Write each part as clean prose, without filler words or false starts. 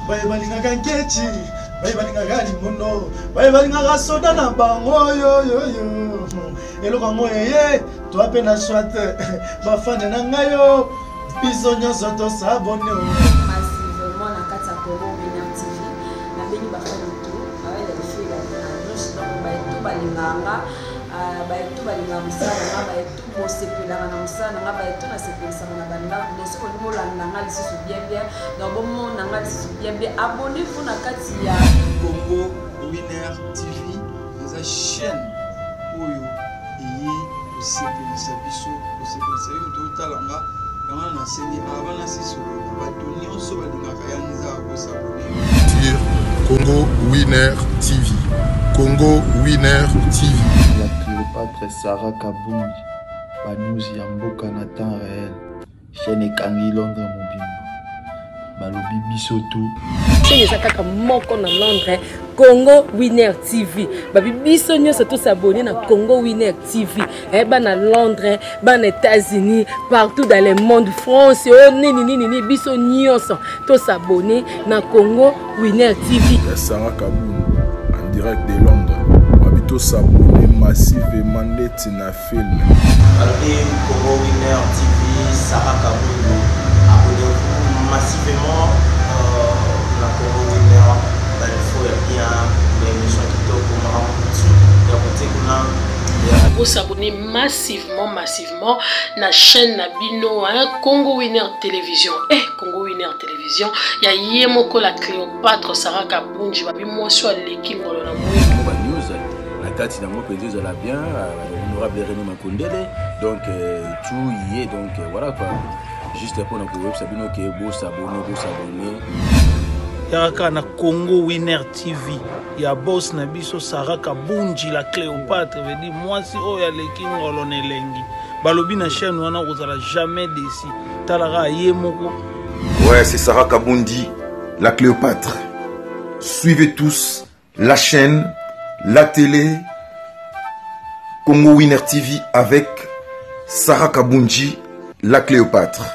baye balingaka nkechi baye balingaka limono baye balingaka soda na bango yo eloko ngo eye toi pe na chouette bafane na ngayo biso nyonso tosabone massivement na kati ya Congo Winner TV na beni bafane tout avec les filles na nyonso donc bayetu balinganga bayetu balingaka mosala nga bayetu bosepelaka na mosala nga bayetu nasepelisaka na bandako donc soki olingi olanda nga lisusu bien donc bomona nga lisusu bien abonnez-vous na kati ya Congo Winner TV eza chaîne oyo eye osepelisa biso osepelisa yo totalanga yango na seni abana siso bato nyonso balingaka ya nzaka kosabone sur Congo Winner TV. Congo Winner TV. La Cléopâtre Sarah Kaboungi, Banouzi Yamboka na temps réel, chaîne Kangi Londres Mobimba, Balobi Bisoto. Chaîne Zakaka Moko na Londres, Congo Winner TV. Babi biso nyonso to s'abonner na Congo Winner TV. Na Londres, na États-Unis, partout dans le monde, France, ni biso nyonso to s'abonner na Congo Winner TV. Sarah Kaboungi en direct de Londres. Babito s'abonner massivement net na film. Alors Congo Winner TV, Sarah Kaboungi, abonnez-vous massivement na Congo Winner. Il y a des émissions qui vous s'abonner massivement na chaîne Nabino Congo Winner Télévision. Congo Winner Télévision, il y a Yemoko la Cléopâtre Sarah Kaboungi, babi moi sur l'équipe dans la news. La carte n'a pas perdu la bien, l'honorable René Makondele. Donc tout y est, donc voilà quoi. Juste pour nous web Sabino qui est beau s'abonner. Yaka na Congo Winner TV. Ya boss na biso Sarah Kaboungi la Cléopâtre veut dire moi si oya leki ngolo nelengi. Balobi na chaîne wana kozala jamais déci. Talara yemoko. Ouais, c'est Sarah Kaboungi la Cléopâtre. Suivez tous la chaîne, la télé Congo Winner TV avec Sarah Kaboungi la Cléopâtre.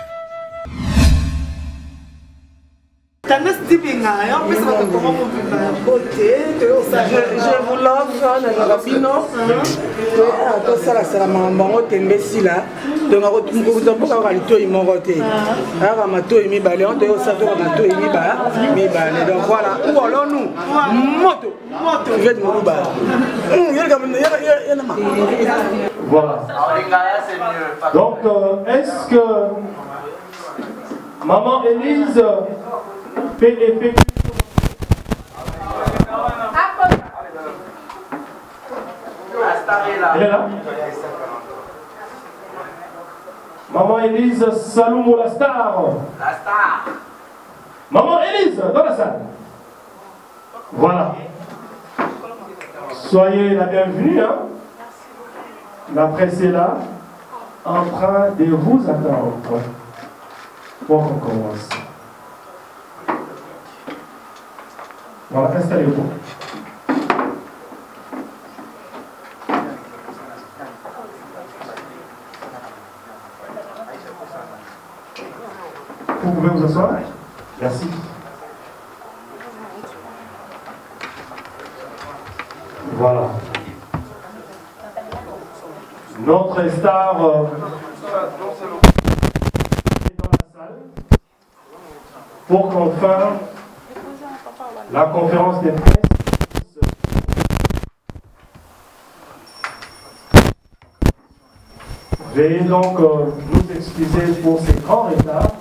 Je vous love, voilà. Donc, est-ce que Maman Élise fait effectuer elle est là? Maman Élise Saloumou la star. La star. Maman Élise dans la salle. Voilà. Soyez la bienvenue. Hein? La presse est là, en train de vous attendre pour qu'on commence. Voilà, installez-vous. Vous pouvez vous asseoir? Merci. Voilà. Notre star est dans la salle pour qu'on fasse la conférence des presse. Veuillez donc nous excuser pour ces grands retards.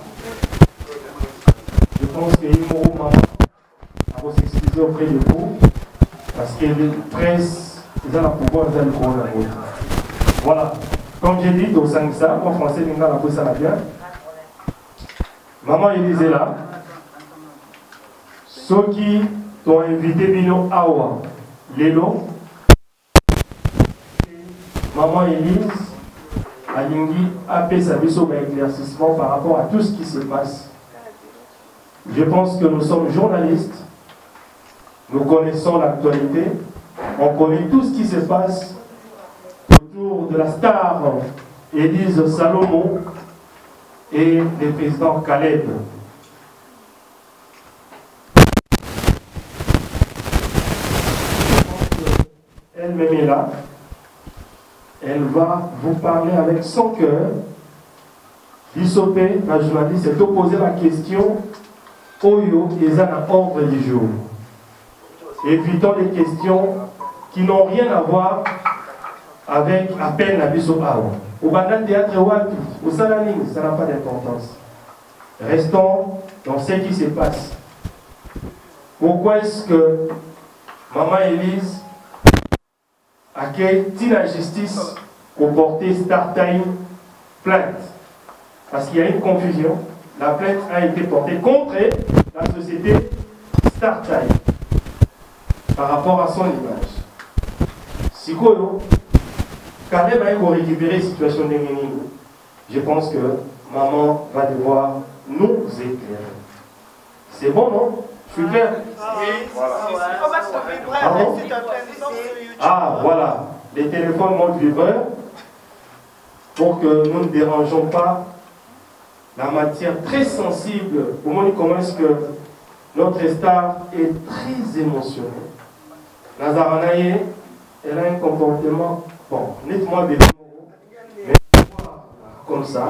Je pense que Imoro Maman va s'excuser auprès de vous parce que les presse, ils ont le pouvoir de le coronavirus. Voilà, comme j'ai dit, au Sangsa, en français, nous avons appris ça bien. Maman Élise est là. Ceux qui t'ont invité Bino Awa, Lélo, Maman Élise, Alingi, AP Sabiso, éclaircissement par rapport à tout ce qui se passe. Je pense que nous sommes journalistes, nous connaissons l'actualité, on connaît tout ce qui se passe autour de la star Élise Salomon et le président Khaled. elle-même est là. Elle va vous parler avec son cœur. L'ISOPé, la journaliste, s'est opposé la question Oyo et Zana ordre du jour. Évitons les questions qui n'ont rien à voir avec à peine la biso awa. Au banal théâtre wapi, au salaling, ça n'a pas d'importance. Restons dans ce qui se passe. Pourquoi est-ce que Maman Elise a quitté la justice pour porter Star Time plainte? Parce qu'il y a une confusion. La plainte a été portée contre la société Star Time par rapport à son image. Sikoyo, quand elle va récupérer la situation de Nénéni, je pense que maman va devoir nous éclairer. C'est bon, non? Je suis clair? Ah, voilà. Les téléphones montent vibreur pour que nous ne dérangeons pas la matière très sensible. Au moment où comment est-ce que notre star est très émotionnelle. Nazaranaye, elle a un comportement, bon, nettement développé, mais comme ça,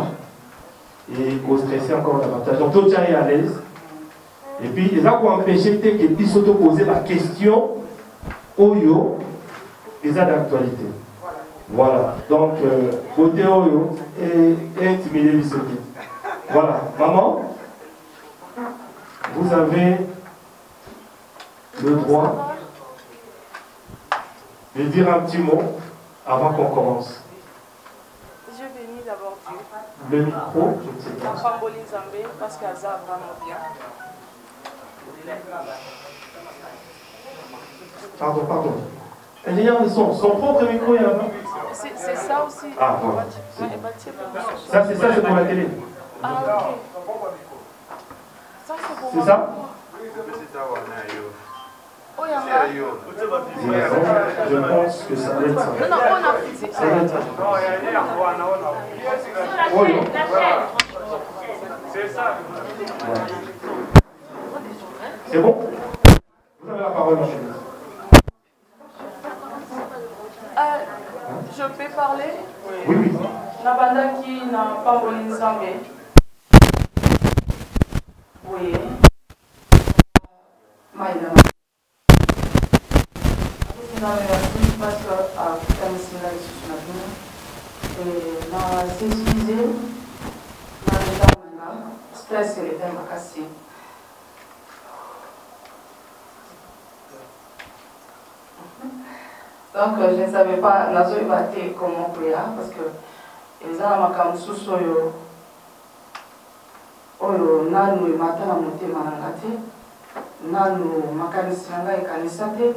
et pour stresser encore davantage. Donc, tout est à l'aise. Et puis, ils ont empêché que puisse poser la question Oyo, ils ont d'actualité. Voilà. Donc, côté Oyo et intimider les sociétés. Voilà. Maman, vous avez le droit de dire un petit mot avant qu'on commence. Je bénis d'abord Dieu. Le micro, je ne sais pas. Parce qu'elle a vraiment bien. Pardon. Ingénieur de son propre micro est là-bas. C'est ça aussi. Ah, voilà. Ça, c'est pour la télé. Ah, ok. Ça, c'est pour C'est ça? Oh, il y en a. Je pense que ça doit être ça. Non, on a pris ça. Doit être ça. Oh, non. C'est ça. C'est bon? Vous avez la parole, monsieur. Je peux parler? Oui. Nabanda qui n'a pas volé Nzambé. Oui. Maïna. Parce que na sensibiliser na l'état stress et les thèmes à casser. Donc je ne savais pas nazo ibate comment prier parce que les gens makam susoyo oyo nanu imata na motema na ngati nanu makanisi na ngai kanisa te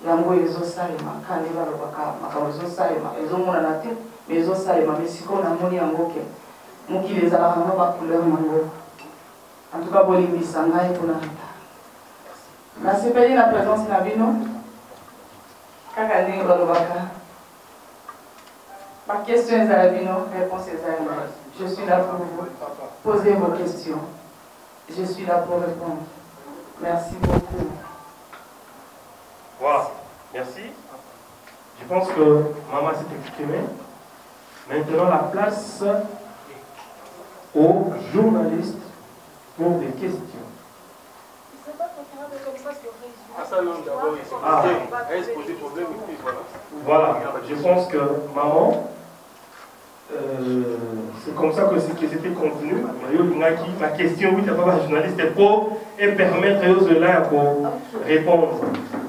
yango ezosalema kandi balobaka makambo ezosalema ezomonana te me ezosalema me sikoyo namoni yango ke mokili ezalaka ngo bacouleur nango en tout cas bolimbisa ngai mpona nasepeli na présence na bino kaka ndenge balobaka baquestion ezala bino réponse ezala ngai. Je suis là pour vous poser vos questions. Je suis là pour répondre. Merci beaucoup. Voilà, merci. Je pense que maman s'est exprimée. Maintenant, la place aux journalistes pour des questions. Ah. Voilà, je pense que maman, c'est comme ça que c'était convenu. La question, oui, c'est pas la journaliste, est pour et permettre aux là pour répondre.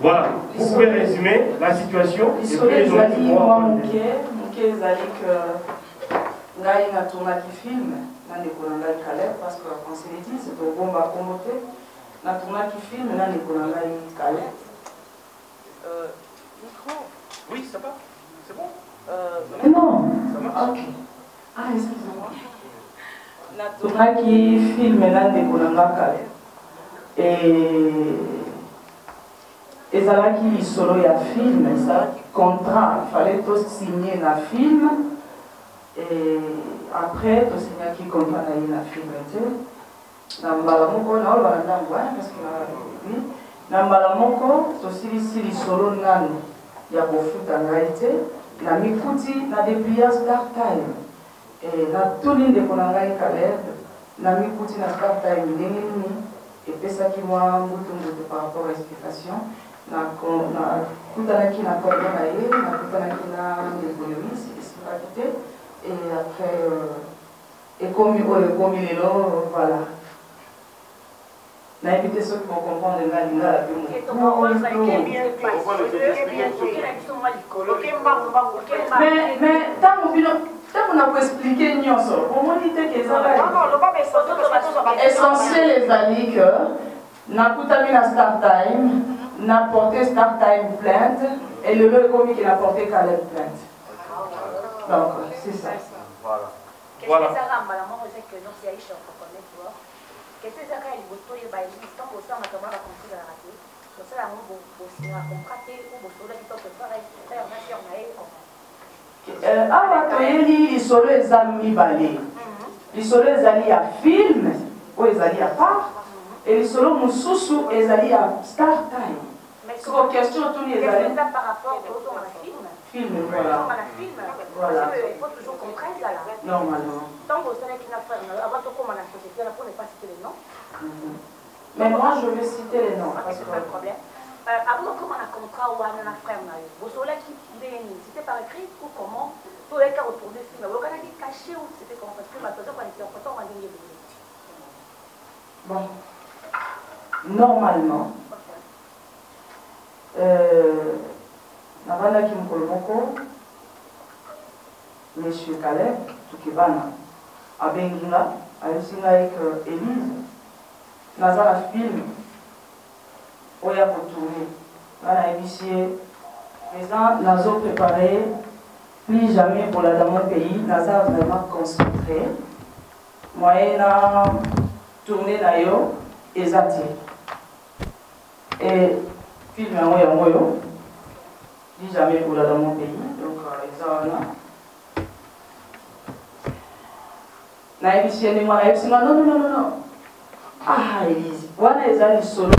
Voilà, vous pouvez résumer la situation. Et puis les gens qui vont ngai na tournaki film na ndeko na ngai Caleb parce que on s'est dit c'est au bomba commoté na tournaki film na ndeko na ngai Caleb micro oui ça va c'est bon non ça marche ok ah excusez-moi na tournaki film na ndeko na ngai Caleb et ezalaki lisolo ya film ezalaki contrat fallait tous signer na film. Et après, tout ce qui comprend la film, parce que nambala moko tosili sili solo nanu ya kofuta ngai te na mikuti na déplia Star Time na tuni ndeko na ngai Caleb na mikuti na Star Time ndenge nini epesaki mwa mbutu par rapport à explication nakutanaki na kombo na ye nakutanaki na ndeko Louis esikaki te et après ekomi oyo ekomi lelo voilà na évité ceux qui vont comprendre nga lingala pe mais ntango bino ntango na koexplike nyonso omoni te ke essentiel ezali que nakutami na Star Time na porté Star Time plainte et lelo ekomi ke na porté Caleb plainte donc c'est ça voilà. Voilà. Awa toyeli lisolo eza mibale lisolo ezali ya film oyo ezali ya part et lisolo mosusu ezali ya Star Time soko question tuni ezali par rapport au film voilà voilà il faut toujours comprendre là normalement tant que ça n'est qu'une affaire avant de comment la société là pour ne pas citer les noms mais moi je vais citer les noms parce que pas de problème avant comment on a compris ou on a frère na vous savez qui c'était par écrit ou comment tout est qu'à retourner film vous avez dit caché ou c'était comment parce que maintenant quand on est en ligne bon normalement navandaki mokolo moko monsieur Caleb Tukibana abengi nga ayebisi ngai ke Élise naza na film oyo akotourne nga nayebisi ye présent nazo préparé plus jamais bolanda mon pays naza vraiment concentré moyen na tourne na yo eza te et film yango yo plus jamais bolanda mon pays donc eza wana nayebisi ye ndenge wana ayebisi nga non ah Élise wana eza lisolo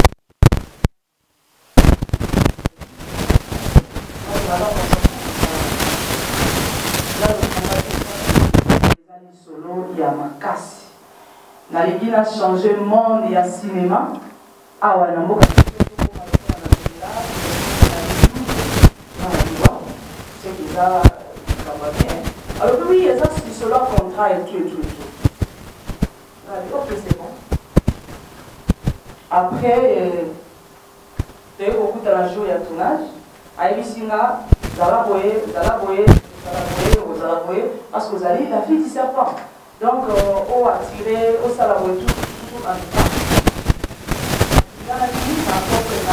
lisolo ya makasi nalingi na changer monde ya cinéma awa na mboka alors oui, ça c'est cela contrat et tout. Ok, c'est bon. Après, tu as beaucoup de la joie et tournage. Aïbisinga, Zalaboye, parce que vous allez la fille du serpent. Donc, on a tiré, au salaboye tout en temps. Dans la vie, c'est encore que la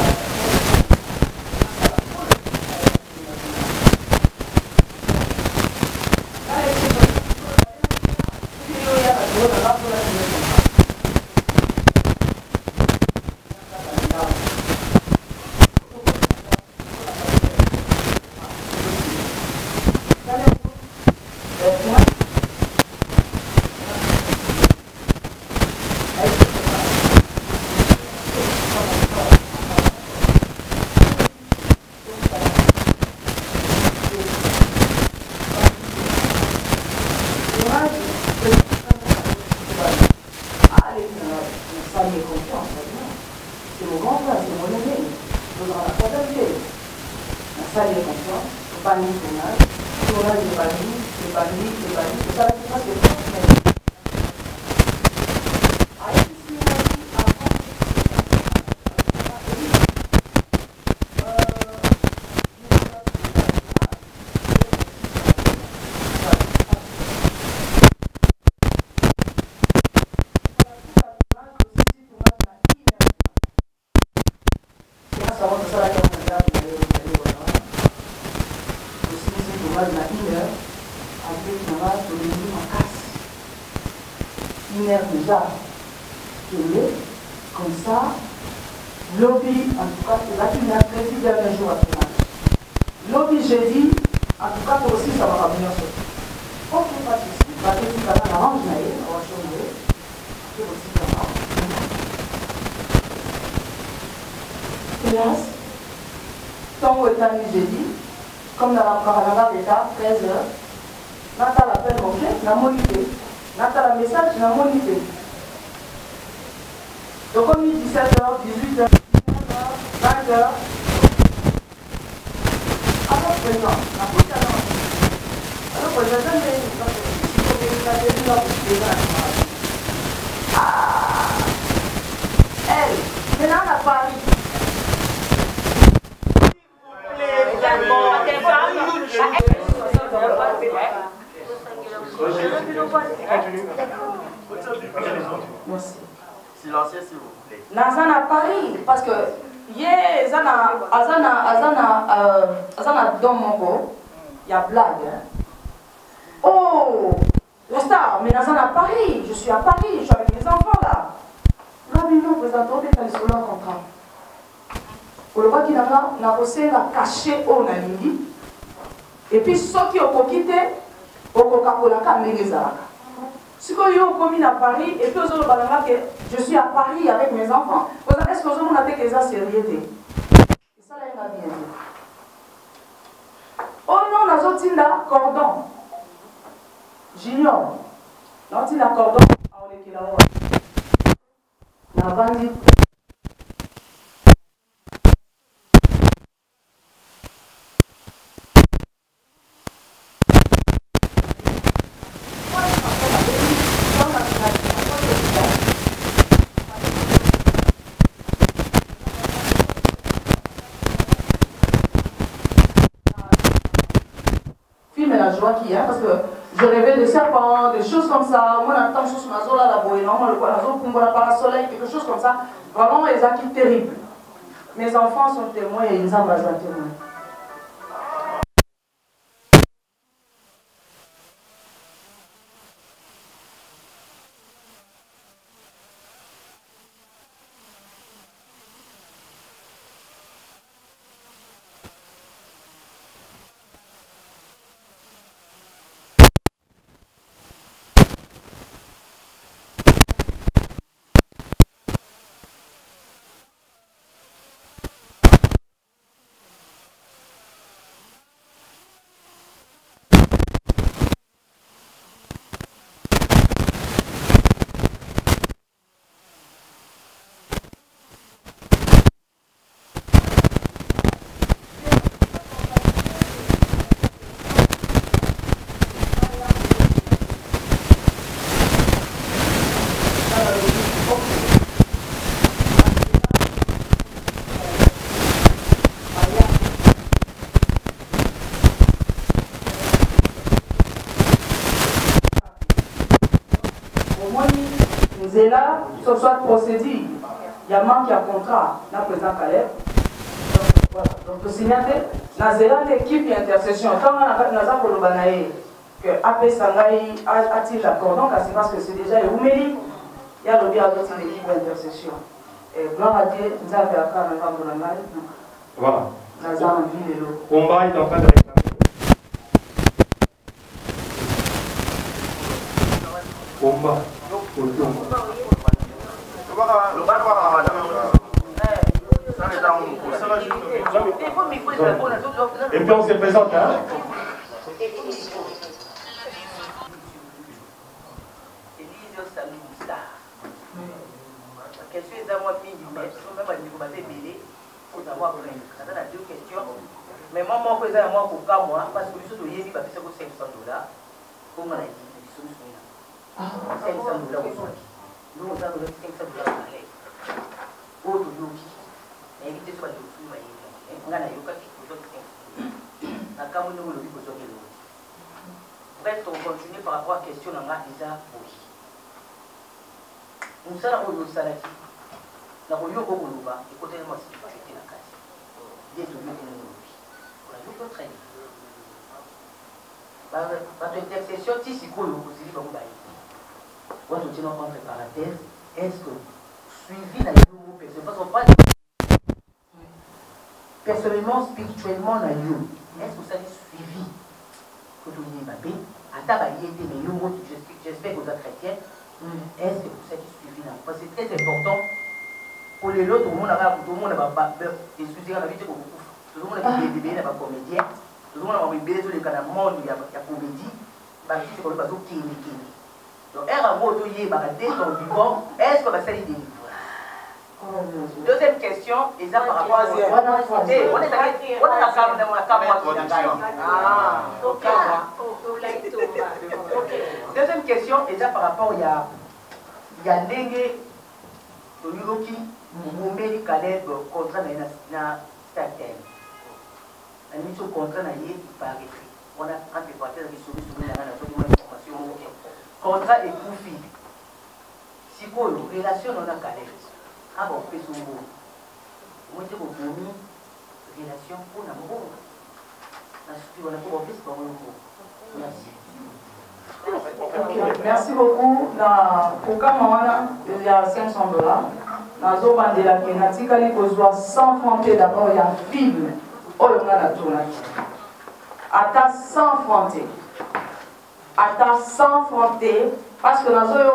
tant que jeudi, comme dans la Parananga d'État, 13h. Nata l'appel manqué, n'a monité. Nata la message, n'a monité. Donc on dit 17h, 18h, 19h, 20h. Alors présent, la bouche à l'envers. Alors présent, elle, maintenant à Paris. Merci. Silencieux s'il vous plaît. Nazana Paris, parce que hier, Azana Domoko, il y a blague. Oh, la star, mais Nazana Paris, je suis à Paris, je suis avec les enfants là. Là, nous présentons des téléphone en contrat. Pour le qui n'a pas caché au Namidi. Et puis ceux qui ont quitté, au Coca-Cola, si vous avez à Paris, et puis vous avez je suis à Paris avec mes enfants, est-ce que vous avez que ça sérieux? Et ça, là, il a bien dit. Oh non, nous avons dit là, cordon. Junior. Nous avons dit là, cordon. Nous avons dit. Parce que je rêvais de serpents, des choses comme ça. Moi, j'entends sur ma zone là, la boue, non, le poisson, pour la parasoleil, quelque chose comme ça. Vraiment, les acquis terribles. Mes enfants sont témoins et ils en basent témoins. Et là, ce soit procédure, il y a manque à contrat, dans le président Caleb. Voilà. Donc, le signataire, dans l'équipe d'intercession, quand on a que AP Sangaï a-t-il l'accord, donc c'est parce que c'est déjà le Oumeli, il y a le bien d'autres l'équipe d'intercession. Et gloire à Dieu, nous avons affaire à un mal. Voilà. Le combat est en train de réclamer. Combat. Et puis on se présente, hein? Mais moi, je suis pour moi, parce que je suis $500. Pour moi, je suis $500. Nous, on a $500 à l'aide. Autre logique. Mais évitez soit de flux, on a eu bref, on continue par rapport à la question de la Isa Boyi. Nous sommes au Salati. Nous avons eu beaucoup de choses. Et côté de moi, c'est pas été la case. Il y a tout le monde. On a eu d'autres trains. Par intercession, si c'est quoi le positif, on va y aller. Moi, je tiens entre parenthèses. Est-ce que suivi dans les nouveaux personnes, parce qu'on parle personnellement, spirituellement, dans you, est-ce que ça est suivi? Que tu dis, Mbappé, à ta variété, mais j'espère que vous êtes chrétiens, est-ce que ça est suivi? Parce que c'est très important pour les autres, tout le monde a excusez la vie, tout le monde a des bébés, des comédiens, tout tozomona makambo ebele toleka na monde ya comédie bakiti koloba bazokende donc ere yango toyebaka dès ton vivant est ce que basali deni. Deuxième question, et ça par rapport à deuxième question, et ça par rapport il y a Ndenge Toluloki Moumeli Caleb contrat na Startem. Un mission contrat na yé par écrit. On a un peu parti de la information. Contrat et profit. Si vous relation on a Caleb. Ah bon, fait son mot. Moi, je vous donne relation pour l'amour. On a pour office pour l'amour. Merci. Merci beaucoup. Pour Kamana, il y a $500. Dans le bande de la Kenatika, il faut 100 francs d'abord, il y a un film. Oh, il y a la tournée. Ata 100 francs. Ata 100 francs. Parce que dans le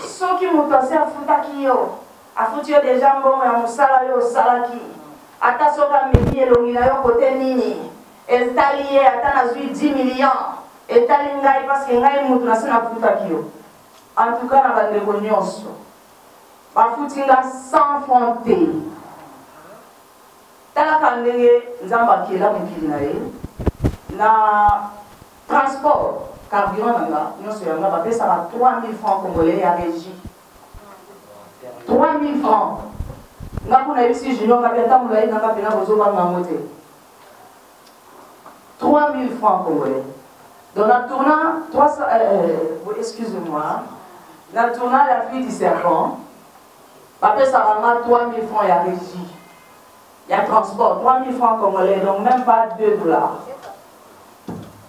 soki moto asi afutaki yo afuti yo deja mbongo ya mosala yo osalaki ata soki ameki elongi na yo kote nini etali ye ata nazwi 10 millions etali ngai parceke ngai moto nasi nafutaki yo en tout cas na bandeko nyonso bafuti nga 100 francs te talaka ndenge nzambe akela mokili na ye na transport carburant nanga nyonso yanga bapesaka 3000 francs congolais ya régie 3000 francs nga kuna yebisi junior ngabi ata molai nanga pena bozobanga yango te 3000 francs congolais donc na tournant 300 excusez-moi na tournant la fille du serpent bapesaka nga 3000 francs ya régie ya transport 3000 francs congolais donc même pas $2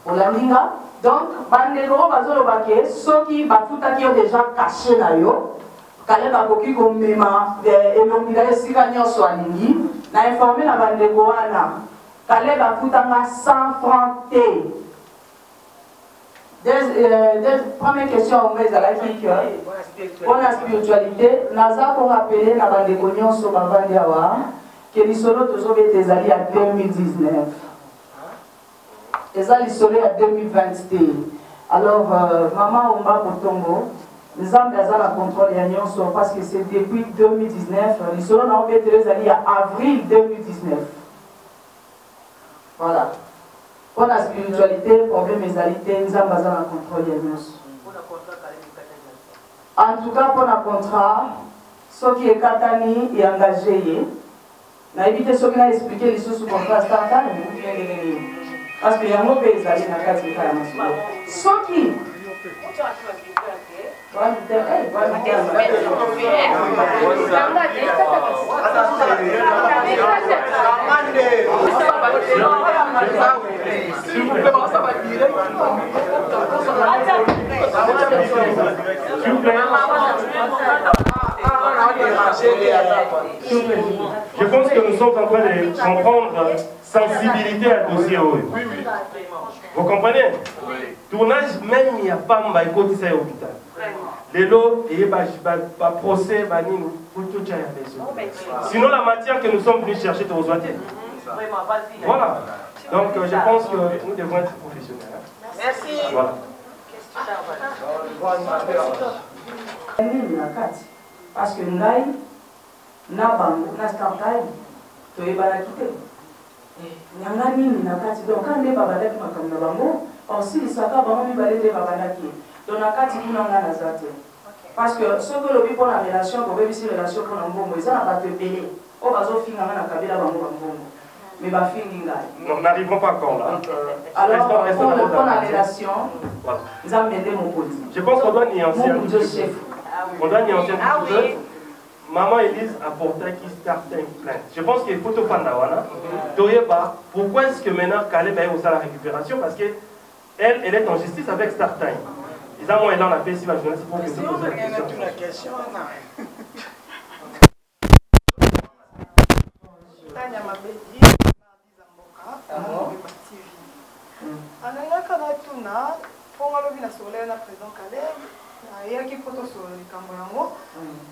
olandinga. Donc, bandeko bazolobake soki bafutaki yo déjà caché na yo kale bakoki komema elongi na esika nyonso alingi na informe na bandeko wana kale bafutanga 100 francs te. Première question on va ezalaki pour la spiritualité naza ko rappeler na bandeko nyonso bavandi awa ke lisolo tozobeta ezali ya 2019 eza lisolo ya 2021. Alors maman Omba Kotongo nzambe aza na contrôle ya nyonso parce que c'est depuis 2019 lisolo na obetele ezali ya avril 2019. Voilà. Pour la spiritualité, problème ezali te nzambe aza na contrôle ya nyonso. En tout cas pour le contrat soki ekatani et engagé ye na éviter soki na expliquer lisusu contrat starta parce que yango mpe ezali na kati ya masolo soki Je pense que nous sommes en train de comprendre sensibilité à dossier. Vous comprenez? Tournage même il n'y a pas de côté ça hôpital. Les lots et pas procès sinon la matière que nous sommes venus chercher de rejoindre. Voilà. Donc je pense que nous devons être professionnels. Merci. Voilà. Parce que ngai na bango na startup to ebala kite nyanga nini na kati donc quand les babala ki makamna bango aussi saka bango mi balé les babala ki donc na kati kuna nga na zate parce que ce que le pour la relation ko bebisi relation pour mbongo ils na ba te belé o bazo finga na kabila bango bango mais ba fingi ngai nous n'arrivons pas encore là. Alors pour la relation nzambe mon politique je pense qu'on doit nuancer un peu. On doit nuancer un peu. Maman Elise a porté certaines plaintes. Je pense qu'il faut tout prendre. Pourquoi est-ce que maintenant Caleb est au la récupération? Parce qu'elle est en justice avec Startime. Ils ont moins dans la paix si la journaliste pour que vous posez la question. ayaki poto sur likambo yango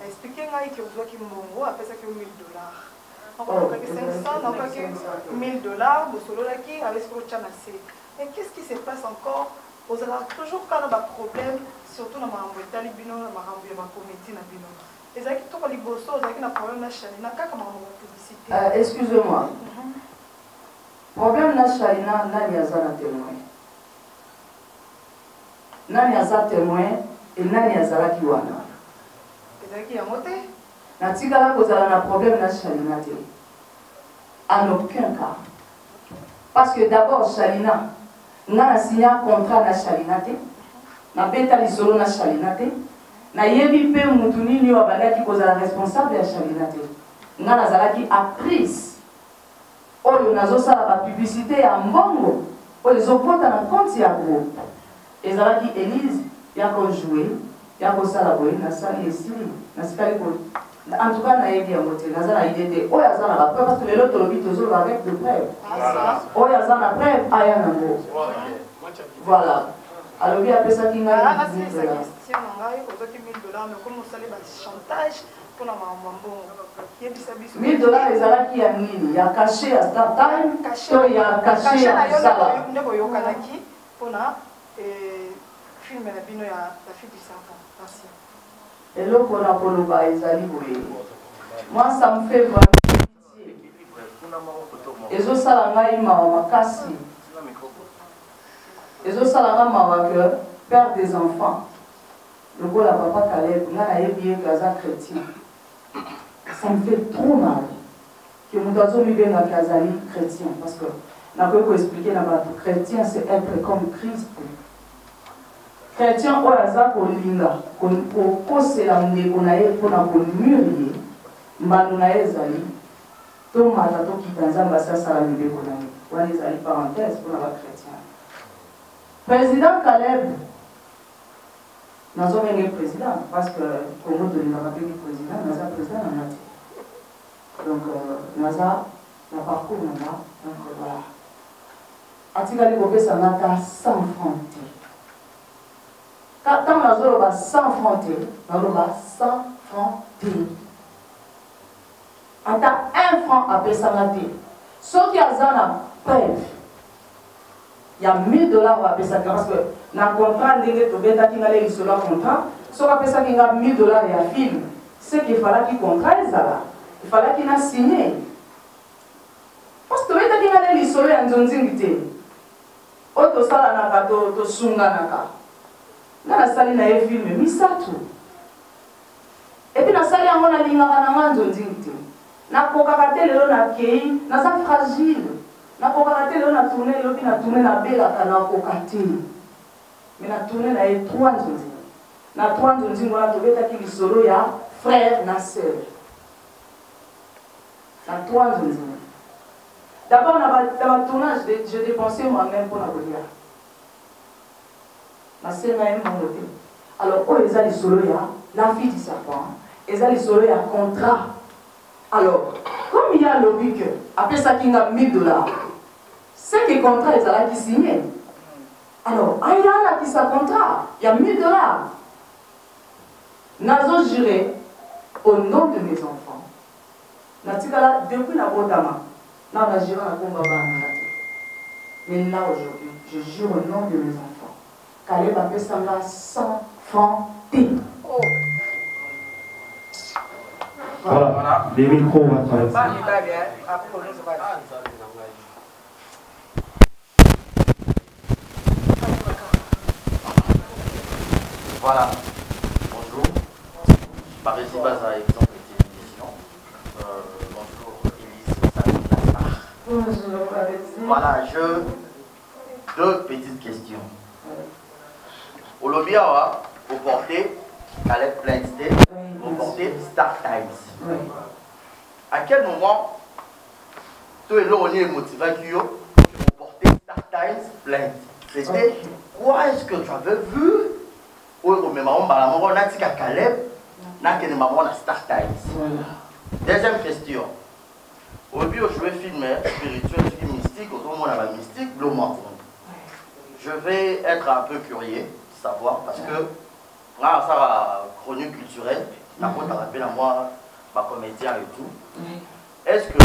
expliqué ngai ke ozwaki mbongo apesaki $1000 encore 500, encore 1000 $, Bossololaki, avec ce que tu as massé. Et qu'est-ce qui se passe encore? Vous avez toujours quand on a un problème, surtout dans ma Talibino, dans ma comédie. Et ça qui tout les bossos, ça qui a un problème na Shalina, comment on va publicité? Excusez-moi. Problème na Shalina, nani azana témoin. Nani azana témoin et nani azala kiwana. Et ça qui a monté? Natikala kozala na problème na Shalina te. En aucun cas. Parce que d'abord Shalina, nga na signé un contrat na Shalina te. Na beta lisolo na Shalina te. Na yebi pe mutu nini wa bandaki kozala responsable ya Shalina te. Nga nazalaki actrice. Oyo nazosala ba publicité ya mbongo. Oyo ezokota na compte ya groupe. Ezalaki Elise ya ko jouer, ya ko sala boye na sali esili. Na sikali ko en tout cas, na yebi ya moté, nazala idée. Oyo azana ba preuve parce que lelo tolobi toujours avec de preuves. Oyo azana preuve aya nango. Voilà. Alors il a fait ça qui m'a dit. C'est la question, on a 1000 $, mais comme on salait chantage pour la maman. 1000 $, les ala qui a mis, il y a caché à Star Time, il y a caché à Sala. Il y a pour la film la fille du serpent. Merci. Et là pour la poloba, ils allaient voir. Moi ça me fait vraiment pitié. Et zo sala ngai ma makasi. Et zo sala nga ma que père des enfants. Le gars la papa Caleb, nga na yebi gaza chrétien. Ça me fait trop mal que mon oiseau me vienne à Kazali chrétien parce que n'a pas expliquer là-bas chrétien c'est être comme Christ. Chrétien au hasard qu'on linga qu'on se l'amener qu'on aille pour la mûrir manonae zali to mata to kitanzamba sasa la mbe qu'on aille on les ali parenthèse pour la chrétien. Président Caleb nous avons un président parce que Congo de l'Innovation président, nous avons un président en Haïti. Donc, nous avons un parcours, donc voilà. Atikali Bobé, ça n'a qu'à 100 francs. Quand nous avons 100 francs, nous avons 100 francs. En tant 1 franc après ça, ce qui a un preuve, il y a 1000 $ après ça, parce que dans le contrat, sur le contrat, si on a ça qu'il y a 1000 $ et un film, c'est qu'il fallait qu'il contraille ça. Il fallait qu'il a signé. Parce que tu as dit qu'il y a un zonzingité. Auto sala naka to sunga naka. Na sali na e film mi ça tout. Et puis na sali yango na linga na zonzingité. Na kokaka lelo na kei, na sa fragile. Na kokaka lelo na tourner lobi na tourner na bela kana kokati. Mais na tourner na e 3 zonzingité. Na 3 zonzingité on a trouvé ta ki solo ya frère na sœur. Na 3 zonzingité. D'abord, dans le tournage, j'ai dépensé moi-même pour la voiture. Ma sœur m'a même monté. Alors, oh, ils ont les solos, la fille du serpent, ils ont les solos, il y a un contrat. Alors, comme il y a le lobby, après ça, il y a 1000 $, c'est que le contrat, ils ont qui signé. Alors, il y a qui sa contrat, il y a 1000 $. Nazo juré au nom de mes enfants. Natikala, depuis la Bodama. Non, on a juré à combat. Mais là, aujourd'hui, je jure au nom de mes enfants. Caleb a fait ça là 100 francs T. Oh. Voilà, les micros vont traverser. Voilà, bonjour. Par ici, base à exemple de télévision. Bonjour, Élise. Voilà, deux petites questions. Olobia, vous portez Caleb Plainstead, vous portez Star Times. À quel moment, tout le monde est motivé que vous portez Star Times Plaint? C'était quoi est-ce que tu avais vu? Ou même on a dit qu'à Caleb, n'a qu'une maman à Star Times. Deuxième question. Au lieu de jouer film spirituel, film mystique, au moment la mystique, le monde. Je vais être un peu curieux de savoir parce que là, ça chronique culturelle, la faute à rappeler à moi, ma comédien et tout. Est-ce que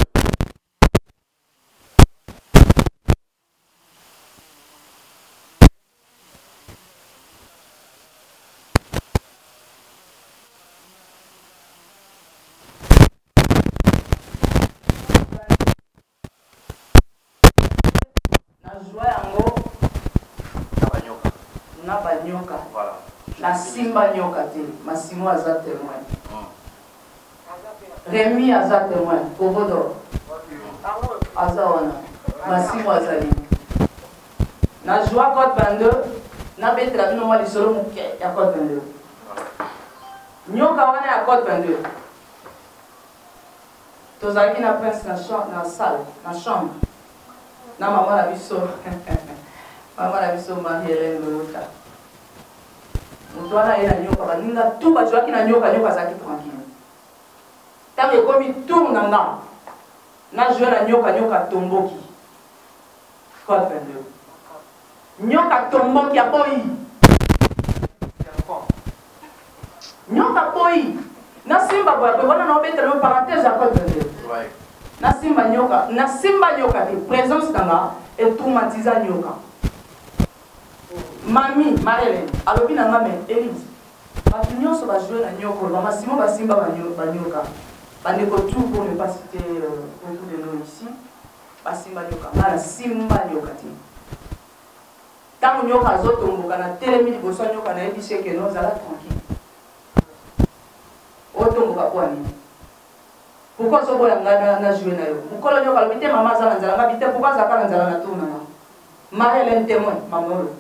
na banyoka na simba nyoka te masimo aza témoin Rémi aza témoin Kovodo aza wana masimo azali na joie code 22 na betela bino mwa lisolo moke ya code 22 nyoka wana ya code 22 tozalaki na prince na salle na chambre na mama na biso mama na biso Marie-Hélène Lota moto wana ye na nyoka baninga tu bazwaki na nyoka azalaki tranquille ntango ekomi tour na nga na jwe na nyoka tomboki code 22 nyoka tomboki aboyi nyoka boyi na simba boya wana na obetela mo parenthèse ya code 22 na simba nyoka te présence na nga etraumatiza nyoka mami Marie-Hélène alobi na nga me Élise bato nyonso bajoué na nyoka bamasimo basimba banyoka bandeko tout pour ne pas citer beaucoup de noms ici basimba nyoka nga na simba nyoka te ntango nyoka azotomboka na telemi liboso ya nyoka nayebi seke no ozala tranquille otomboka po anini pourquoi ozoboya nga na joué na yo mokolo nyoka alobi te mama aza na nzala nga bite pourquoi azalaka na nzala na tour na nga Marie-Hélène témoin mamolo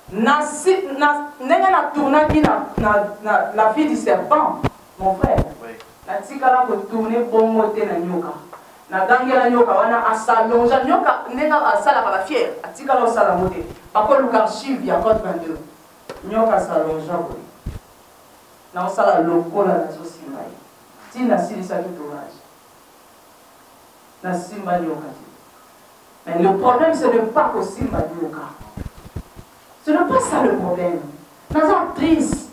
ndenge natournaki na la fille du serpent mon frère natikala kotourne bongo te na nyoka nagangela nyoka wana asalonja nyoka ndenge asalaka bafiere atikala osala ngo te bakoluka archive ya code 22 nyoka asalonja boye na osala lokola nazosimba ye ti nasilisaki tournage nasimba nyoka te mais le problème ce n'est pas kosimba nyoka. Ce n'est pas ça le problème. Nous sommes actrices.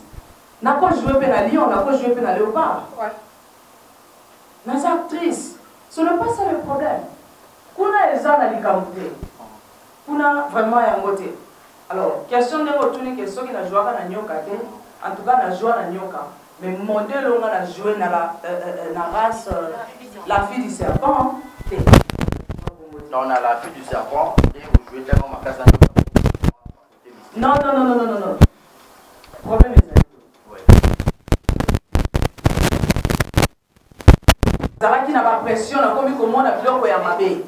Nous avons joué à Lion, nous avons joué à Léopard. Nous sommes actrices. Ce n'est pas ça le problème. Nous avons vraiment un côté. Alors, question de retourner, question qui n'a joué à Nyoka. En tout cas, nous avons joué à Nyoka. Mais le modèle où on a joué dans la race, la fille du serpent. Non, on a la fille du serpent et vous jouez tellement ma casse à Nyoka. Non. Problème est ça. Ça qui n'a pas pression, on a commis comment on a bloqué à ma baie.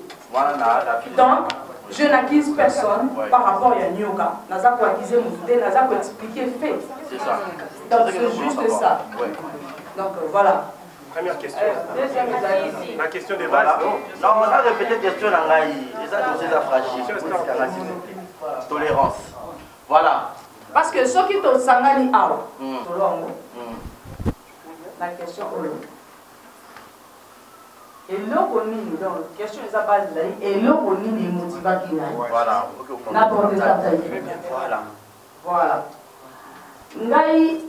Donc, je n'accuse personne par rapport à Nyoka. Naza pour accuser mon idée, Naza pour expliquer fait. C'est ça. Donc, c'est juste ça. Donc, voilà. Première question. Deuxième, la question de base. Non, on a répété question dans l'AI. Et ça, c'est ça fragile. Tolérance. Voilà. Parce que ceux qui t'ont sangani awa, la question est et l'eau nini donc question est à base là et l'eau nini motiva qui n'a. Voilà. N'importe ça. Voilà. Ngai.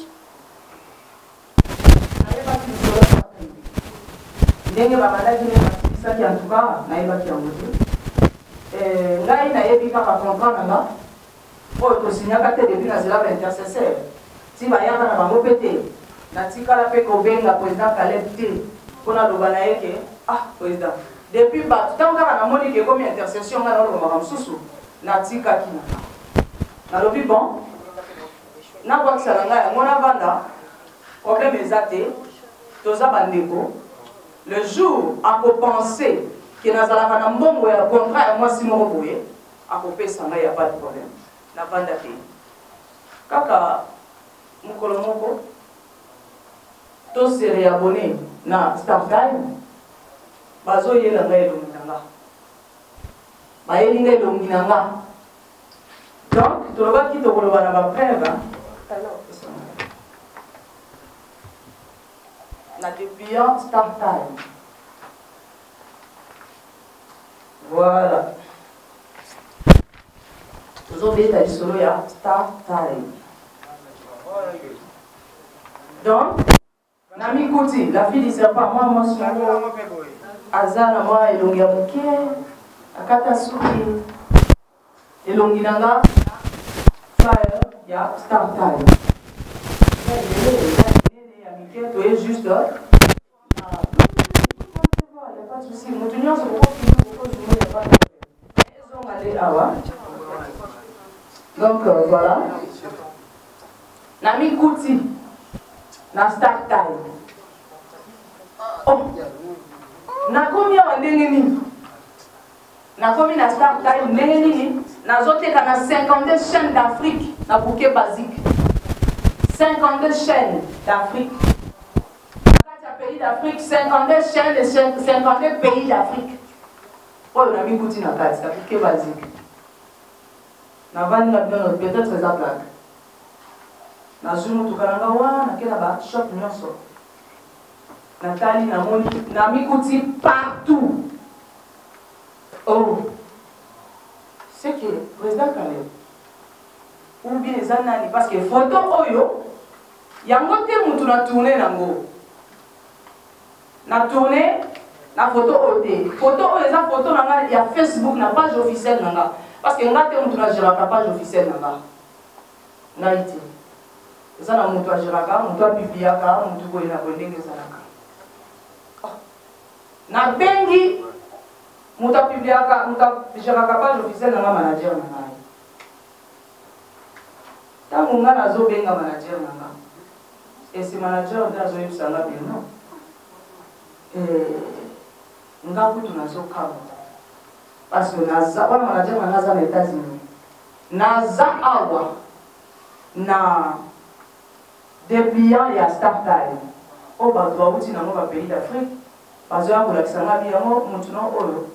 Ndenge bamalaki ne basaki en tout cas nayebaki yango te ngai nayebi kaka contrat nanga oyo tosignaka te depuis nazela baintercesseur ti bayaka na bango mpe te natikala mpe kobenga président Caleb te mpona loba na ye ke président depuis bato ntango kaka namoni ke ekomi intercession ngai naolobamaka mosusu natikaki nalobi bon nakwakisa na ngai yango navanda problème eza te toza bandeko le jour akopense ke nazalaka na mbongo ya contrat ya mwasi moko boye akopesa ngai ya pas de problème navanda te kaka mokolo moko tosere abone na StarTime bazoyela ngai elongi na nga bayeli ngai elongi na nga donc tolobaki tokoloba na bapreve na dépliant StarTime. Voilà. Nous avons dit à solo ya StarTime. Donc, Nami Kouti, la fille du serpent, moi, azana mwa elongi ya moke akata suki elongi nanga flyer ya Star Time ya mike toye juste pas de souci. Mon tenir se donc voilà. Nami Kuti, na Star Time. Oh, na combien on dénini? Na combien na Star Time dénini? Na zote kana 52 chaînes d'Afrique na bouquet basique. 52 chaînes d'Afrique. Pays d'Afrique, 52 chaînes de 52 pays d'Afrique. Oh, on a mis Gouti dans la carte, c'est appliqué basique. Peut-être c'est la plaque. Na zoom tout kananga na kela ba shop nyonso. Nathalie na moni na mi Gouti partout. Oh. C'est que le président Caleb ou bien les anani parce que photo oyo yango te mutu na tourner nango. Na tourné na photo OT. Photo oyo eza photo nanga ya Facebook na page officielle nanga. Parce que nga te mutu na géraka page officielle nanga. Na ite. Eza na mutu a géraka, mutu a publiaka, mutu boye na ndenge ezalaka. Na bengi mutu a publiaka, mutu a géraka page officielle nanga manager nanga. Tango nga nazo benga manager nanga. Et ce manager nda azo yebisa nga bien non. Nga kutu nazo kama parce que naza wana manager naza na États-Unis naza awa na dépliant ya Star Time o ba doit uti na mo pays d'Afrique bazo ya kolakisa nga bi yango mutu no oyo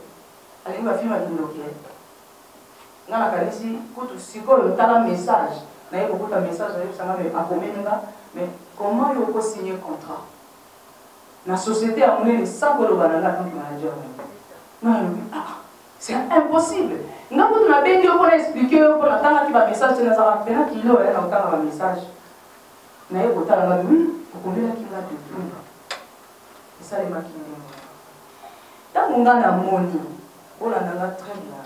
alingi ba filma lindoke nga na kanisi kutu sikoyo tala message na yeko kuta message ayo sanga me akomenga mais comment yo ko signer contrat la société a mené sans que le banana comme manager. Non, c'est impossible. Nous avons bien dit qu'on a expliqué pour la table qui va message, c'est un peine qui l'a eu un message. Nous avons dit oui, pour combien qui l'a de tout. C'est ça les maquines. Tant qu'on a la monnaie, on a très bien.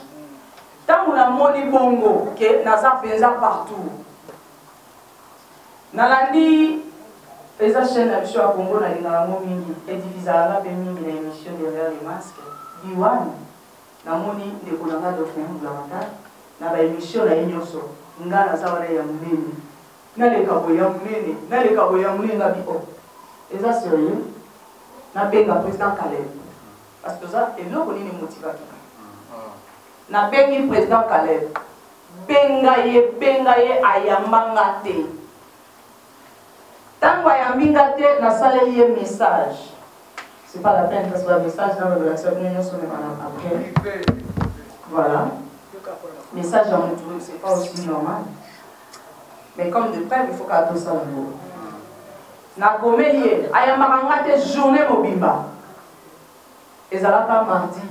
Tant qu'on a monnaie bongo, que nous avons fait ça partout. Nalandi. Les chaînes à Bichou à Congo, na linga mingi et divisa la mingi na émission derrière les masques. Diwani na moni de kolanga de fond blanca na ba émission na nyonso ngana zawala ya munene na le kabo ya munene na le kabo ya munene na biko. Et ça sérieux na benga président Caleb parce que ça et là on est motivateur. Na bengi président Caleb benga ye ayambanga te. Tant que je suis na salle un message, c'est pas la peine parce que le message dans le après. Voilà. Message dans le truc, c'est pas aussi normal. Mais comme de près, il faut qu'à tout ça le mot. Na gomelie, ayamangate journée mobimba. Et ça là mardi.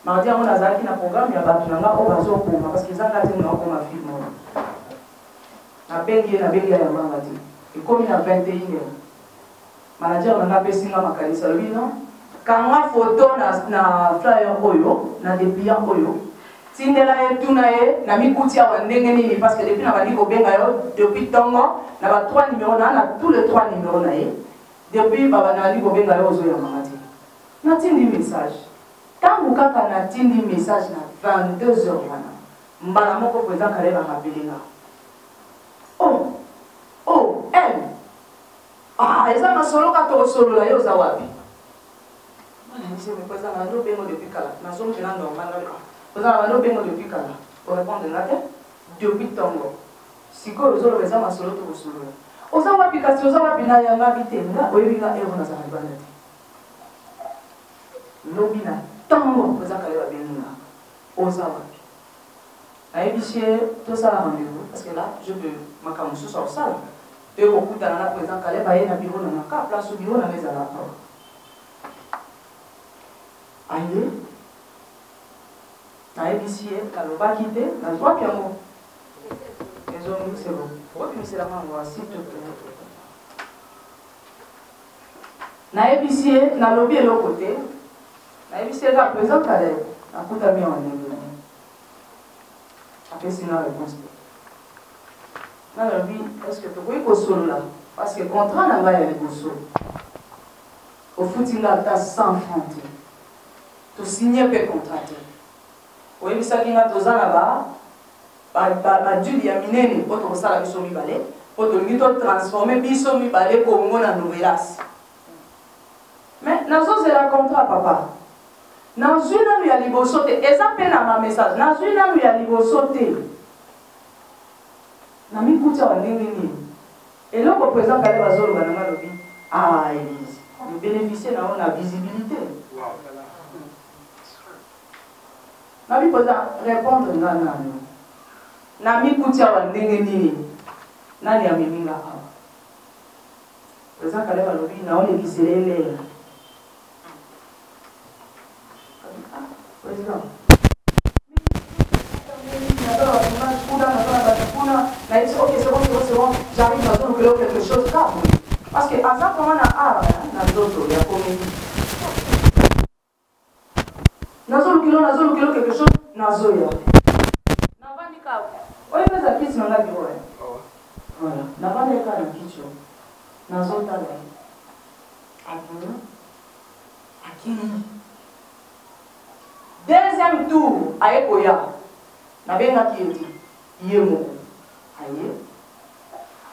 Mardi on a zaki na programme ya batu nanga o bazo koma parce que ça ngate na ko ma film. Na bengi ya mangati. Et comme il y a 21 manager n'a pas signé ma canisse lui non quand ma photo na flyer oyo na dépliant oyo tindela yetu na ye na mikuti ya ndenge nini parce que depuis na bali ko benga yo depuis tongo na ba 3 numéros na tous les 3 numéros na ye depuis baba na bali ko benga yo zo ya mamati na tindi message tangu kaka na tindi message na 22h wana mbala moko président Kaleba mabelinga oh, elle. Ah, ils ont solo kato solo la yo za wapi. Je me pose à no bengo depuis kala. Na zo mena normal na. Pose à no bengo depuis kala. Pour répondre là depuis tongo. Siko zo lo beza ma solo to solo. Oza wapi kasi oza wapi na ya ngabite nga oyebinga ero na za bana. Lobina tongo pose à kala benga. Oza wapi. Aïbiché tout ça la rendez-vous parce que là je peux makamusu sur ça. Et au bout d'un an, président Caleb a eu un bureau dans la place au bureau dans les années. Aïe, aïe, ici, la loba quitté, la joie qui a mot. Les hommes, c'est bon. Pourquoi tu me sais la main, s'il te plaît? Na ébicier, na lobby et l'autre côté, nayebi eza présent kale akutami awa ndenge apesi na réponse nalobi est-ce que tokoki kosolola parce que contrat na ngai ya liboso ofuti nga ata 100 francs te tosigne mpe contrat te oyebisaki nga toza na badule ya minene mpo tokosala biso mibale mpo tolingi totransforme biso mibale kongo na novelas mais nazozela contrat papa nazwi nanu ya liboso te eza mpe na bamessage nazwi nanu ya liboso te na mikuta wa ndenge nini eloko présent kale bazoloba na nga lobi Élise le bénéficier na on a visibilité na bipoza répondre nga nanu na mikuta wa ndenge nini nani ameminga awa présent kale balobi na on ekiselele président ok, c'est bon, j'arrive à trouver quelque chose là. Parce que à ça, comment on a d'autres, il y a comédie. Nazo kilo quelque chose, nazo ya. Navandika. Oye pesa kitu na ngapi wewe? Voilà, navandika na kitu. Nazo tala. Akuna. Akini. Deuxième tour, ayekoya. Nabenga kieti. Yemo. Aye.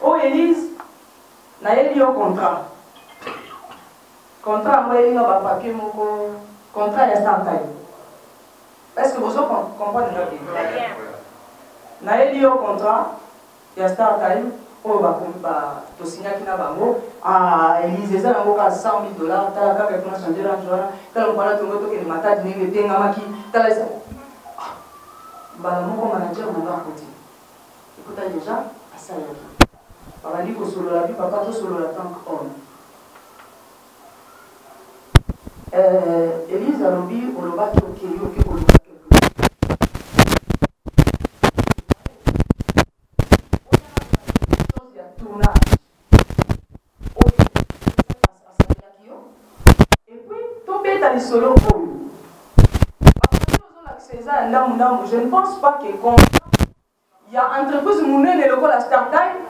Oh Élise, na yeli yo contrat. Contrat moi yeli nga papier moko contrat ya Startime. Est-ce que vous comprenez bien? Na yeli yo contrat ya Startime o ba to signaki na bango Élise eza nango ka $100,000 tala kaka kuna changer range wana tala mpana tongo to ke matadi nenge tenga maki tala esa bala moko manager na nga côté. Écoute déjà à ça là. Papa dit que solo la vie, papa tout solo la tant qu'homme. Élise a lobby au loba qui ok au loba et puis tomber dans les solos je ne pense pas que comme il y a entreprise monene loko la Startime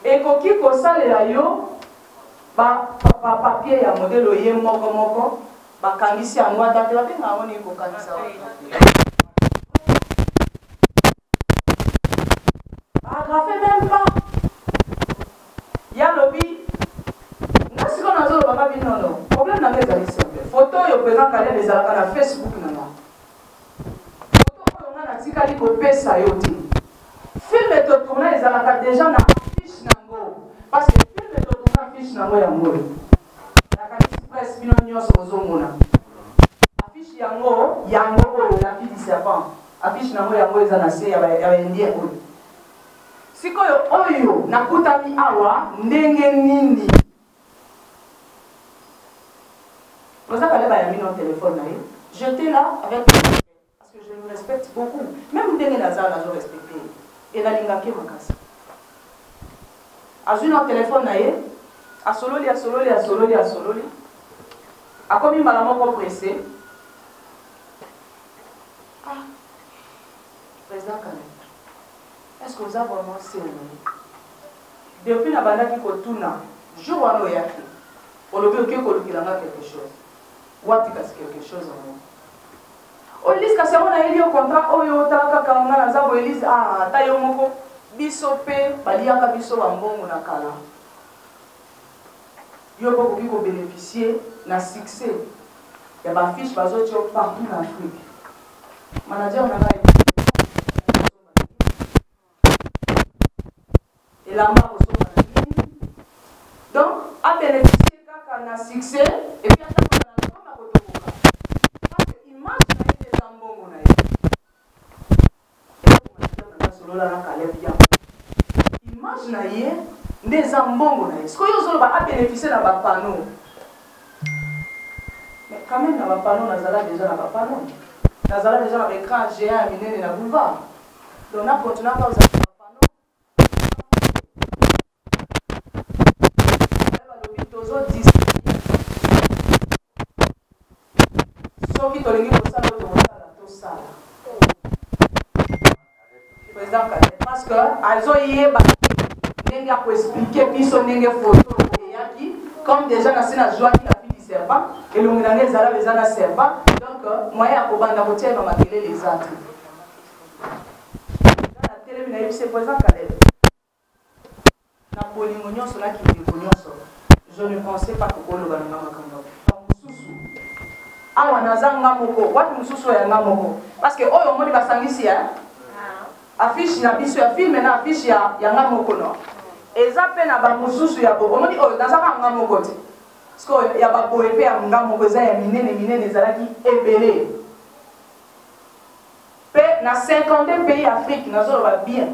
et koki ko salela yo ba papier ya modèle ye moko ba kangisi ya ngwa date ba pinga woni ko kanisa agrafé même pas ya lobby nasi ko nazo ba ba binono problème na ngeza ni simple photo yo présent kale les alaka na Facebook nanga photo ko na tikali ko pesa yo ti film et tourner les alaka déjà na affiche nango parce que film et tourner affiche nango ya ngoi na kanisi presse bino nyoso ozomona affiche yango la fille du serpent affiche nango yango eza na se ya indien oyo sikoyo oyo nakutami awa ndenge nini oza kaleba ya mino téléphone na ye j'étais là avec parce que je le respecte beaucoup même ndenge naza nazo respecté et nalingaki makasi azwi na telefone na ye asololi akomi mbala moko pressé président Kane est-ce que vous avez vraiment sérieux depuis na bandaki kotuna jour wana oyaki olobi oke kolukilanga quelque chose wati kasi quelque chose Élise kasi yango na yeli yo contrat oyo otalaka kanga na nzambo Élise ata yo moko biso mpe baliaka biso bambongo na kala yo mpo koki kobénéficie na succès ya bafiche bazoti yo partout na Afrique manager na ngai elamba kosomba na nini donc abénéficie kaka na succès et puis atakona na ngoma kotokoka parce que image na ye eza mbongo na ye solola na kaleb ya image na ye nde eza mbongo na ye sikoyo ozoloba abénéficie na bapano mais quand même na bapano nazala déjà na bapano nazala déjà na baécran géant ya minene na boulevard donc nakontinaka ozala bapano soki tolingi kosala tosala président Kaleb parce que azoyeba ndenge akoexplike biso ndenge photo eyaki comme déjà nasi nazwaki la fille du serpent elongi nange ezala eza na serpent donc moyen ya kobanda kotia bamakelele eza te na telemi na yebisi président Kaleb na bolingo nyonso na kindeko nyonso je ne pensais pas kokoloba na nga makambo mosusu awa naza nga moko wapi mosusu oyo yanga moko parce que oyo omoni basangisi ya affiche na biso ya filme na affiche ya nga moko no eza mpe na bamosusu ya bo omoni oyo nazaka nga moko te parceke ya baboye mpe ya nga moko eza ya minene ezalaki ebele mpe na 50 pays afrique nazoloba bien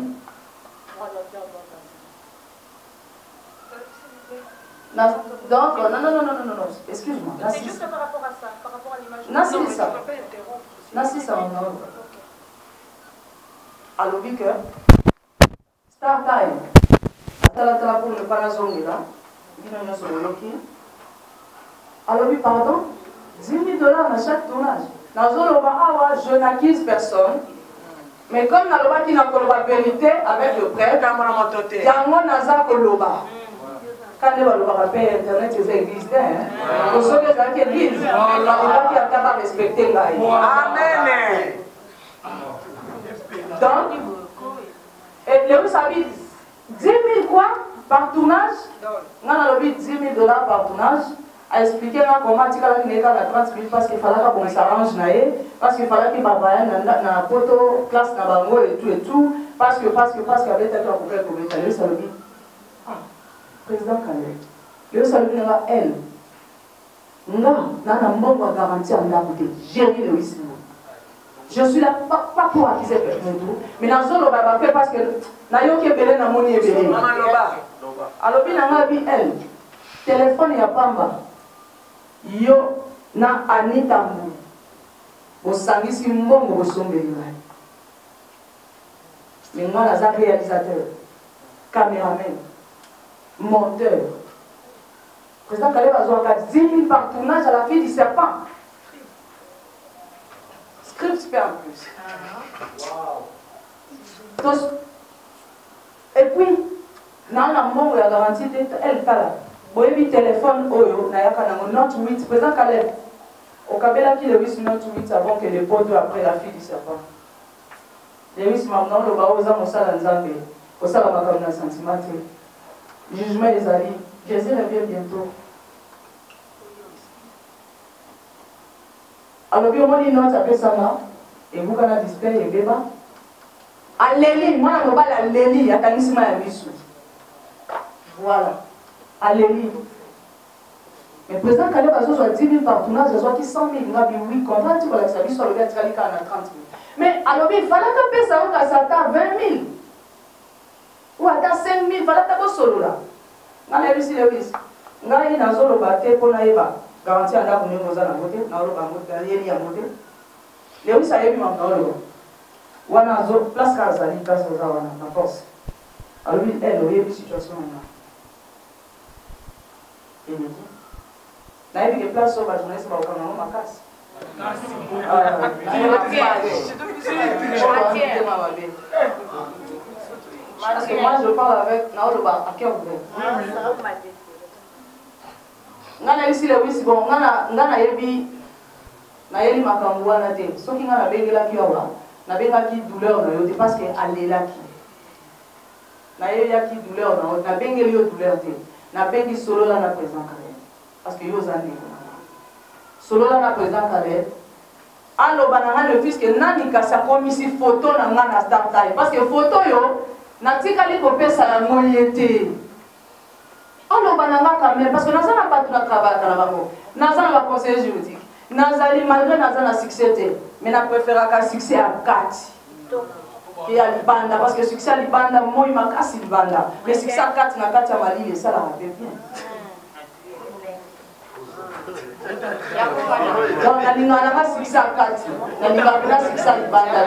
donc non, excuse-moi. C'est juste par rapport à ça, par rapport à l'image. Nassi ça. Alors, vu que Star Time, Atala pour ne pas la zone là, alors, oui, pardon, 10 000 $ à chaque tournage. Dans le je n'accuse personne. Mais comme dans le qui n'a pas la vérité avec le prêtre, il y a un naza koloba. Quand les gens internet, ils existent. Pour ceux qui église, on va pas respecter là. Amen. Donc, et les vous savez, 10 000 quoi par tournage? On a 10 000 $ par tournage. À expliquer comment tu as gagné la 30 000 parce qu'il fallait qu'on s'arrange, parce qu'il fallait qu'il y ait un photo, classe, et tout, parce que avait été un peu de ça le président Kaleb. Le salut à elle. Non, nana mbongo a garanti à la côté. Gérer le risque. Je suis là pas pour accuser personne tout, mais dans zone on va faire parce que na yo qui belé na moni belé. Maman loba. Alors bien na bi elle. Téléphone ya pamba. Yo na Anita Mbu. Bosangisi mbongo bosombeli ngai. Mais moi la réalisateur, caméraman, monteur. Le président Kaleb a besoin de 10 000 par tournage à la fille du serpent. Script fait en plus. Wow. Et puis, dans la mort, il y a garanti elle tala. Boyebi téléphone oyo na yaka na note 8 président Kaleb. Au Kabela qui le 8 note 8 avant que les poteaux après la fille du serpent. Les 8 maintenant le baoza mosala nzambe. Osala makamna sentiment. Jugement des alliés. Jésus revient bientôt. Alors, puis, on dit non, ça fait ça là. Et vous, quand on a display, et béba. Alléli, moi, je vais alléli, attendez-moi à l'issue. Voilà. Alléli. Mais le président Kaleb a besoin de 10 000 par tournage, il a besoin de 100 000. Il a dit oui, content, tu vas l'accepter sur le gars, tu vas aller à 30 000. Mais alors, il fallait que ça à 20 000. Ou à 5 000, il fallait que ça solo là. On a réussi le risque. On a eu un solo bâté pour nous garantir à la commune aux alentours, on a eu un modèle. Les risques a eu un modèle. On a eu place Kazali, place aux alentours, la force. Alors, elle a eu une situation là. Et il dit, on a eu des places sur la journée, c'est pas au Canada, ma casse. Parce que moi je parle avec Naoloba à cœur ouvert. Ngana ici le wisi bon ngana yebi na yeli makambo wana te soki ngana bengela ki awa na benga ki douleur na yote parce que alela ki na yeya ki douleur na bengeli yo douleur te na bengi solo la na président Kaleb parce que yo zandi solo la na président Kaleb aloba na ngana le fils que nani ka sa komisi photo na ngana Star Time parce que photo yo natikali kopesa la moyete aloba na nga quand même parce que naza na batu na travail na bango naza na conseiller juridique nazali malgré naza na succès te mais na préférer ka succès à 4 et à libanda parce que succès à libanda moi makasi libanda mais succès à 4 na 4 ya malili ça la bien donc nalinga na succès à 4 nalinga na succès à libanda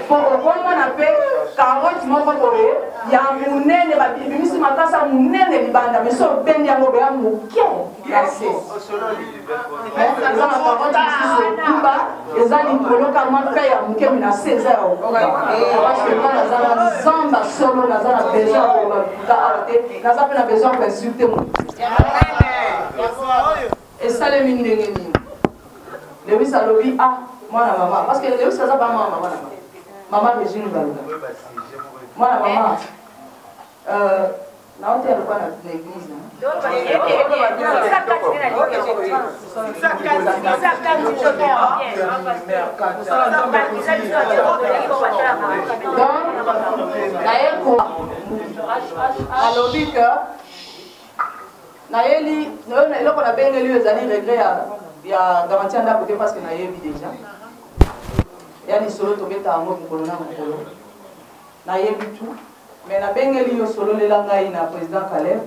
pour comprendre na pe carotte moko boye ya munene babimisi makasa munene libanda mais so bendi yango beya moke na se eza na carotte misusu ekuba eza likolo kama mpe ya moke mi na se eza ya okuba parce que nga naza na zamba solo naza na besoin ya koloba awa te naza mpe na besoin ya koinsulte motu esalemi ndenge nini lewis alobi ah mwana mama parce que lewis aza ba mwana mama mama Virginie Baluga mwana mama na wote alikuwa na l'église alobi que nayeli eloko na bengeli ezali regret ya garantie ndako te parce que nayebi déjà ya lisolo tobeta yango mokolo na mokolo nayebi tout mais nabengeli yo sololela ngai na président Caleb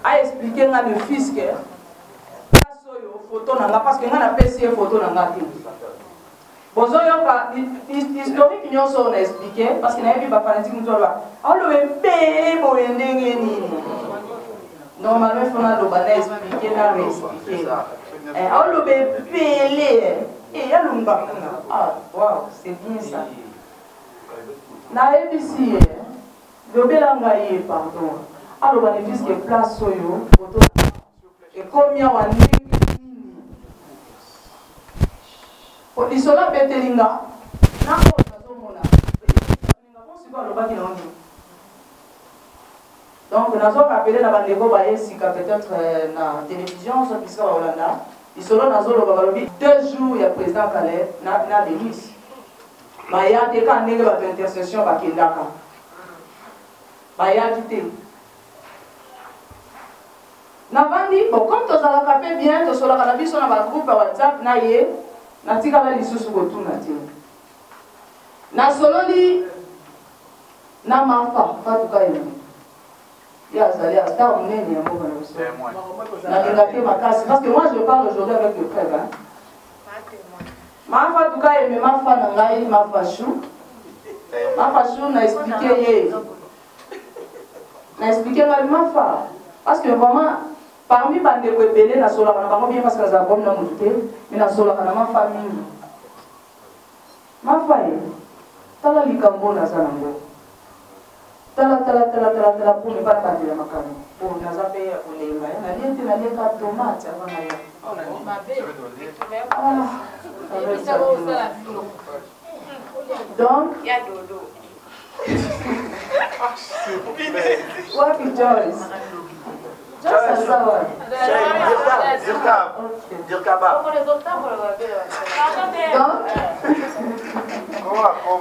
aexplike nga ne fiske place oyo photo na nga parce que nga napesi ye photo na nga te bozoyoka historique nyonso na explike parce que nayebi bafanatike moto aloba alobe mpe boye ndenge nini normalement il faut naloba na explike na reexplike alobe pele yalumba ah wow c'est bien ça nayebisi ye lobela ngai ye pardon aloba ne fiske place oyo photo ekomi awa ndenge nini lisolo abetelinga na oyo nazomona sikoyo alobaki na wangi donc nazorapele na bandeko bayesika peut-être na télévision so bisika baolanda lisolo nazoloba balobi 2 jours ya président Caleb na Denis bayaki ka ndenge bato intercession bakendaka bayaki te navandi bon comme tozalaka mpe bien tosolaka na biso na bagroupe ya WhatsApp na ye natikala lisusu kotuna te nasololi na mafa fatuka ye ye azali a star monene ya mboka na biso nalinga te makasi parce que moi je parle aujourd'hui avec le frère mafa tuka yeme mafa na ngai mafa chou na expliqué ye na expliqué ngai mafa parce que vraiment parmi bandeko ebele nasolaka na bango bien parce que nazala bomi na motu te mais nasolaka na mafa mingi mafa ye tala likambo naza nango tala po ne pas batela makambo po naza mpe kolenga nalie te nalieka tomate avant na yo donc wapi Joyce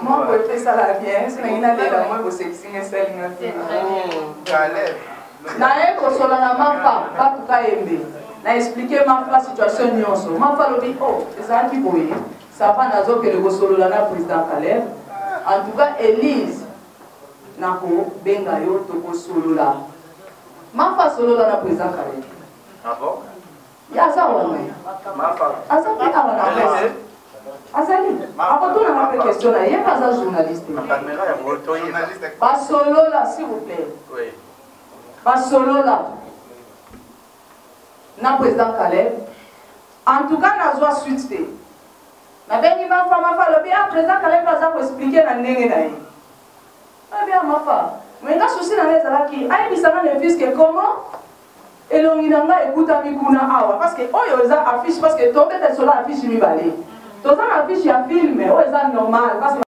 moi je fais ça la bien c'est une année là moi je sais que c'est naye kosola na mafa batuka yembe na expliquer mafa situation nyonso mafa lobi oh ezalaki boye sava nazokende kosolola na président Caleb en tout cas Élise nakobenga yo tokosolola mafa solola na président Caleb ah bon yaza wana mafa asa mpe awa na presse azali akotuna nga mpe question na ye mpe aza journaliste basolola s'il vous plaît basolola na président Caleb en tout cas nazwa suite te nabengi mafa lobi ah président Caleb aza koexplike na ndenge na ye abia mafa mais nga susi na nga ezalaki ayebisanga ne fiske comment elongi na nga ekutami kuna awa parce que oyo eza affiche parce que tobeta sola affiche mibale toza na affiche ya filme oyo eza normal parce que